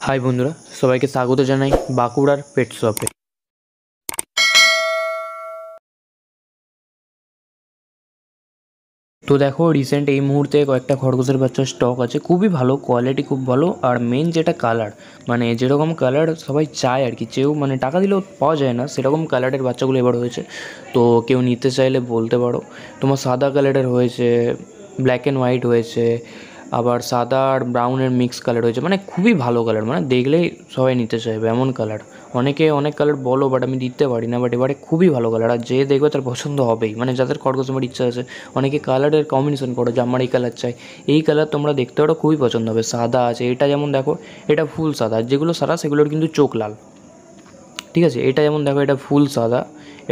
High বন্ধুরা, সবাইকে স্বাগত জানাই বাঁকুড়ার পেট শপে। তো দেখো, রিসেন্ট এই মুহূর্তে কয়েকটা খরগোশের বাচ্চার স্টক আছে, খুবই ভালো কোয়ালিটি, খুব ভালো। আর মেন যেটা কালার, মানে যেরকম কালার সবাই চায় আর কি, চেয়েও মানে টাকা দিলেও পাওয়া যায় না সেরকম কালারের বাচ্চাগুলো এবার হয়েছে। তো কেউ নিতে চাইলে বলতে পারো। তোমার সাদা কালারের হয়েছে, ব্ল্যাক অ্যান্ড হোয়াইট হয়েছে, আবার সাদা আর ব্রাউনের মিক্স কালার হয়েছে, মানে খুবই ভালো কালার, মানে দেখলেই সবাই নিতে চাইবে এমন কালার। অনেকে অনেক কালার বলো, বাট আমি দিতে পারি না, বাট এবারে খুবই ভালো কালার, আর যে দেখবে তার পছন্দ হবেই, মানে যাদের খরগোশ আমার ইচ্ছা আছে। অনেকে কালারের কম্বিনেশন করো যে আমার এই কালার চাই, এই কালার তোমরা দেখতে পারো, খুবই পছন্দ হবে। সাদা আছে, এটা যেমন দেখো, এটা ফুল সাদা, যেগুলো সাদা সেগুলোর কিন্তু চোখ লাল, ঠিক আছে। এটা যেমন দেখো, এটা ফুল সাদা,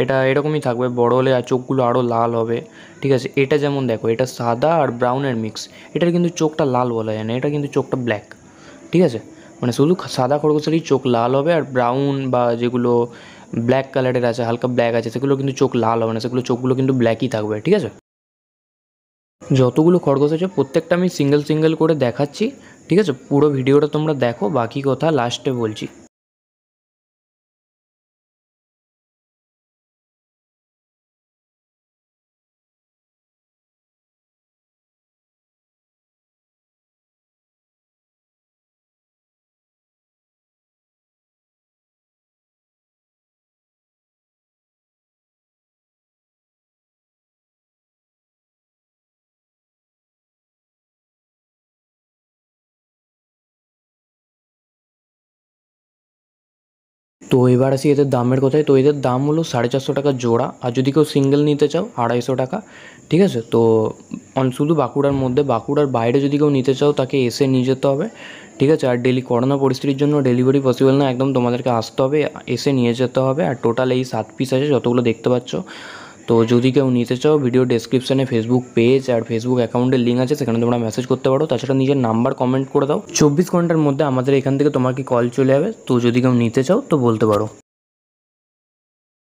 এটা এরকমই থাকবে, বড় হলে আর চোখগুলো আরও লাল হবে, ঠিক আছে। এটা যেমন দেখো, এটা সাদা আর ব্রাউনের মিক্স, এটার কিন্তু চোখটা লাল বলা যায় না, এটা কিন্তু চোখটা ব্ল্যাক, ঠিক আছে। মানে শুধু সাদা খরগোশেরই চোখ লাল হবে, আর ব্রাউন বা যেগুলো ব্ল্যাক কালারের আছে, হালকা ব্ল্যাক আছে, সেগুলো কিন্তু চোখ লাল হবে না, সেগুলো চোখগুলো কিন্তু ব্ল্যাকই থাকবে, ঠিক আছে। যতগুলো খরগোশ আছে প্রত্যেকটা আমি সিঙ্গেল সিঙ্গেল করে দেখাচ্ছি, ঠিক আছে। পুরো ভিডিওটা তোমরা দেখো, বাকি কথা লাস্টে বলছি। তো এবার আসি এদের দামের কথায়। তো এদের দাম হলো 450 টাকা জোড়া, আর যদি কেউ সিঙ্গেল নিতে চাও 250 টাকা, ঠিক আছে। তো শুধু বাঁকুড়ার মধ্যে, বাঁকুড়ার বাইরে যদি কেউ নিতে চাও তাকে এসে নিয়ে যেতে হবে, ঠিক আছে। আর ডেলি করোনা পরিস্থিতির জন্য ডেলিভারি পসিবল না, একদম তোমাদেরকে আসতে হবে, এসে নিয়ে যেতে হবে। আর টোটাল এই 7 পিস আছে, যতগুলো দেখতে পাচ্ছ। তো যদি কেউ নিতে চাও, ভিডিও ডেসক্রিপশানে ফেসবুক পেজ আর ফেসবুক অ্যাকাউন্টের লিঙ্ক আছে, সেখানে তোমরা মেসেজ করতে পারো। তাছাড়া নিজের নাম্বার কমেন্ট করে দাও, 24 ঘন্টার মধ্যে আমাদের এখান থেকে তোমাকে কল চলে যাবে। তো যদি কেউ নিতে চাও তো বলতে পারো।